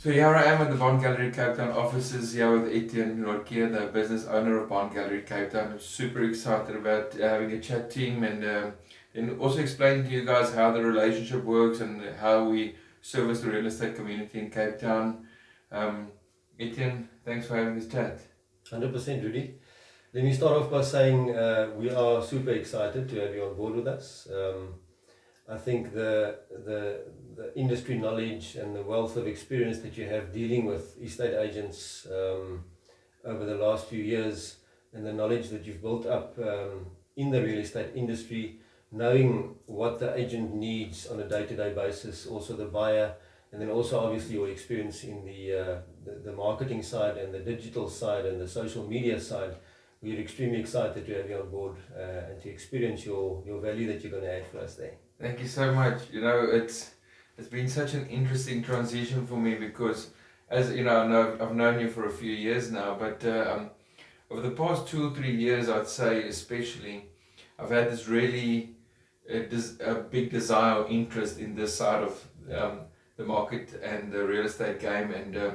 So here I am at the Bond Gallery Cape Town offices here with Etienne Nortje, the business owner of Bond Gallery Cape Town. I'm super excited about having a chat team and also explain to you guys how the relationship works and how we service the real estate community in Cape Town. Etienne, thanks for having this chat. 100% Rudy. Let me start off by saying we are super excited to have you on board with us. I think the industry knowledge and the wealth of experience that you have dealing with estate agents over the last few years, and the knowledge that you've built up in the real estate industry, knowing what the agent needs on a day-to-day basis, also the buyer, and then also obviously your experience in the marketing side and the digital side and the social media side. We're extremely excited to have you on board and to experience your value that you're going to add for us there. Thank you so much. You know, it's been such an interesting transition for me because, as you know, I've known you for a few years now, but over the past 2 or 3 years, I'd say especially, I've had this really a big desire or interest in this side of the market and the real estate game, and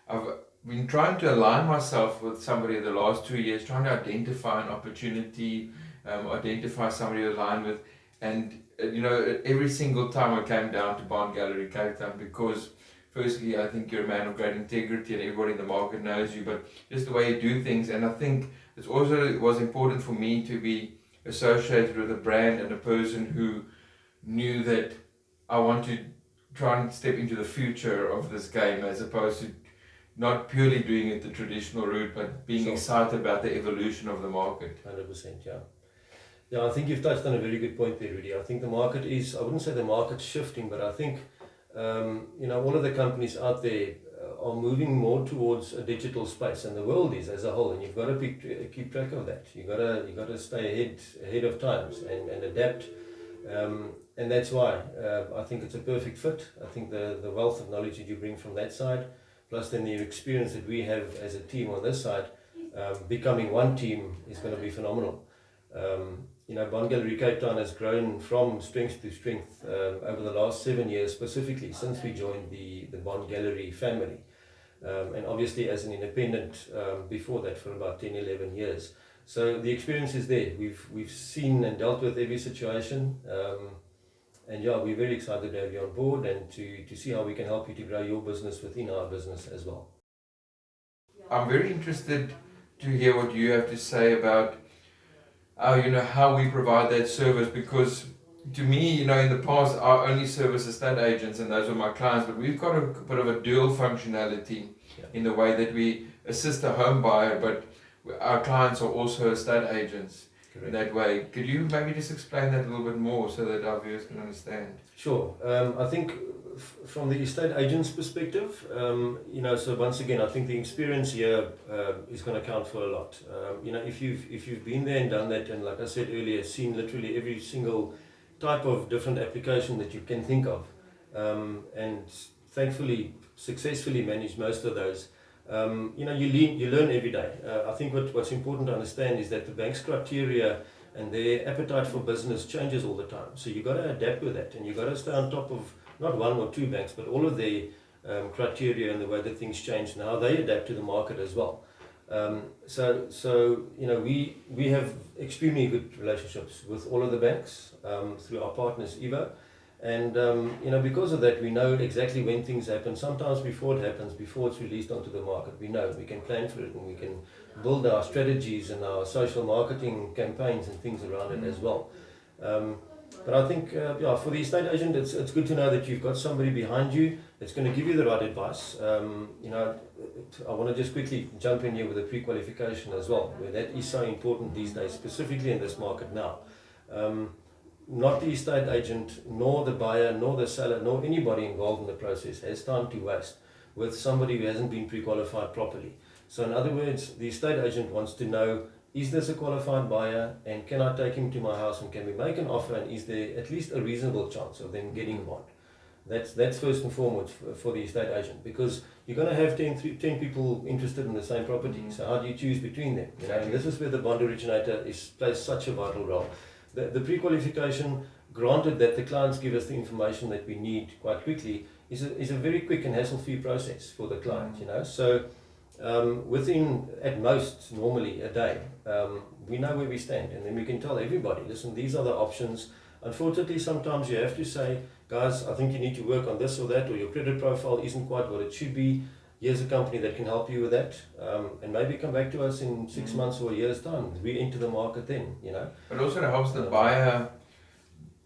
I've been trying to align myself with somebody the last 2 years, trying to identify an opportunity, identify somebody to align with, and every single time I came down to Bond Gallery Cape Town because firstly I think you're a man of great integrity and everybody in the market knows you, but just the way you do things, and I think it was important for me to be associated with a brand and a person who knew that I want to try and step into the future of this game as opposed to not purely doing it the traditional route, but being excited about the evolution of the market. 100%, yeah. Yeah, I think you've touched on a very good point there, Rudy. I think the market is, I wouldn't say the market's shifting, but I think, all of the companies out there are moving more towards a digital space, and the world is as a whole, and you've got to keep track of that. You've got to stay ahead of times and adapt. And that's why I think it's a perfect fit. I think the wealth of knowledge that you bring from that side, plus then the experience that we have as a team on this side, becoming one team is going to be phenomenal. Bond Gallery Cape Town has grown from strength to strength over the last 7 years, specifically since we joined the Bond Gallery family. And obviously as an independent before that for about 10, 11 years. So the experience is there. We've seen and dealt with every situation. And yeah, we're very excited to have you on board and to see how we can help you to grow your business within our business as well. I'm very interested to hear what you have to say about how we provide that service, because to me, in the past, I only service estate agents and those are my clients, but we've got a bit of a dual functionality in the way that we assist the home buyer, but our clients are also estate agents. Correct. In that way. Could you maybe just explain that a little bit more so that our viewers can understand? Sure. I think from the estate agent's perspective, so once again, I think the experience here is going to count for a lot. If you've been there and done that, and like I said earlier, seen literally every single type of different application that you can think of, and thankfully successfully managed most of those. You learn every day. I think what's important to understand is that the bank's criteria and their appetite for business changes all the time. So you've got to adapt with that, and you've got to stay on top of not one or two banks, but all of their criteria and the way that things change and how they adapt to the market as well. We have extremely good relationships with all of the banks through our partners Evo. And because of that, we know exactly when things happen. Sometimes before it happens, before it's released onto the market, we know we can plan for it and we can build our strategies and our social marketing campaigns and things around it as well. But I think, for the estate agent, it's good to know that you've got somebody behind you that's going to give you the right advice. I want to just quickly jump in here with a pre-qualification as well, where that is so important these days, specifically in this market now. Not the estate agent, nor the buyer, nor the seller, nor anybody involved in the process has time to waste with somebody who hasn't been pre-qualified properly. So in other words, the estate agent wants to know, is this a qualified buyer, and can I take him to my house, and can we make an offer, and is there at least a reasonable chance of them getting a bond? That's first and foremost for the estate agent, because you're going to have 10 people interested in the same property. So how do you choose between them? And this is where the bond originator plays such a vital role. the pre-qualification, granted that the clients give us the information that we need quite quickly, is a very quick and hassle-free process for the client, you know. So within, at most, normally a day, we know where we stand, and then we can tell everybody, listen, these are the options. Unfortunately, sometimes you have to say, guys, I think you need to work on this or that, or your credit profile isn't quite what it should be. Here's a company that can help you with that, and maybe come back to us in 6 months or a year's time. We enter the market then, you know. But also it helps the buyer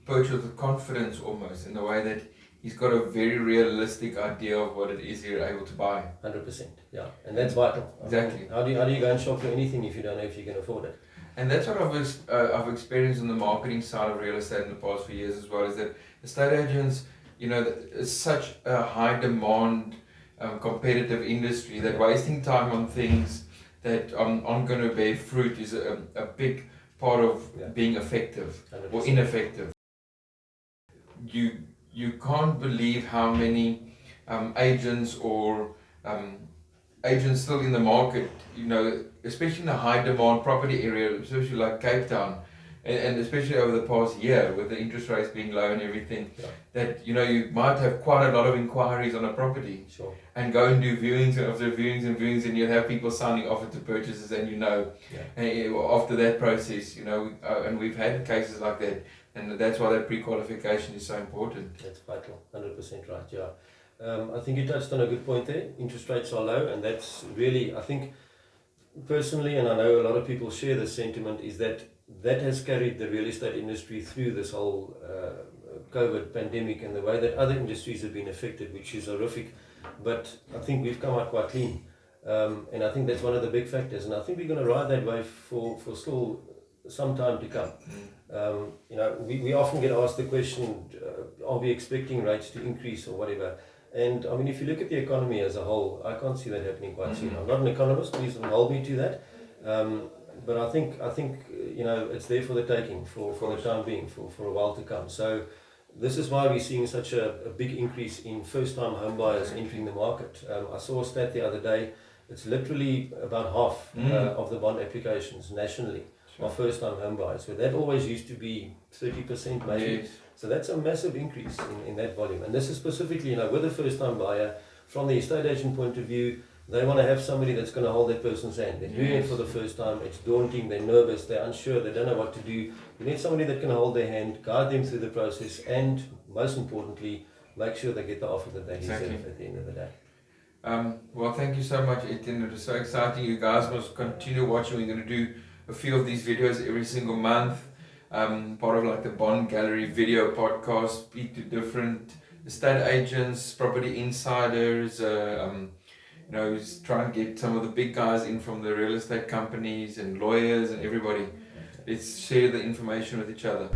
purchase with confidence almost, in the way that he's got a very realistic idea of what it is you're able to buy. 100%, yeah, and that's vital. Exactly. I mean, how do you go and shop for anything if you don't know if you can afford it? And that's what I've experienced on the marketing side of real estate in the past few years as well, is that estate agents, you know, it's such a high demand, competitive industry that wasting time on things that aren't going to bear fruit is a big part of being effective 100%. or ineffective. You can't believe how many agents or agents still in the market, you know, especially in the high demand property area, especially like Cape Town, and especially over the past year with the interest rates being low and everything, that, you know, you might have quite a lot of inquiries on a property. Sure. And go and do viewings after viewings and viewings, and you'll have people signing offer to purchases, and you know, and after that process, you know, and we've had cases like that, and that's why that pre-qualification is so important. That's vital, 100% right, yeah. I think you touched on a good point there. Interest rates are low, and that's really, I think, personally, and I know a lot of people share this sentiment, is that has carried the real estate industry through this whole COVID pandemic and the way that other industries have been affected, which is horrific. But I think we've come out quite clean, and I think that's one of the big factors, and I think we're going to ride that wave for still some time to come. You know, we often get asked the question, are we expecting rates to increase or whatever? And I mean, if you look at the economy as a whole, I can't see that happening quite soon. I'm not an economist, please don't hold me to that. But I think you know, it's there for the taking for the time being, for a while to come. So this is why we're seeing such a big increase in first-time home buyers entering the market. I saw a stat the other day. It's literally about half of the bond applications nationally are first-time home buyers. So that always used to be 30% maybe. Yes. So that's a massive increase in that volume. And this is specifically, you know, with a first-time buyer, from the estate agent point of view, they want to have somebody that's going to hold that person's hand. They're doing it for the first time. It's daunting. They're nervous. They're unsure. They don't know what to do. You need somebody that can hold their hand, guide them through the process, and most importantly, make sure they get the offer that they deserve at the end of the day. Well, thank you so much, Etienne. It was so exciting. You guys must continue watching. We're going to do a few of these videos every single month. Part of like the Bond Gallery video podcast, speak to different estate agents, property insiders, you know, try and get some of the big guys in from the real estate companies and lawyers and everybody. Let's share the information with each other.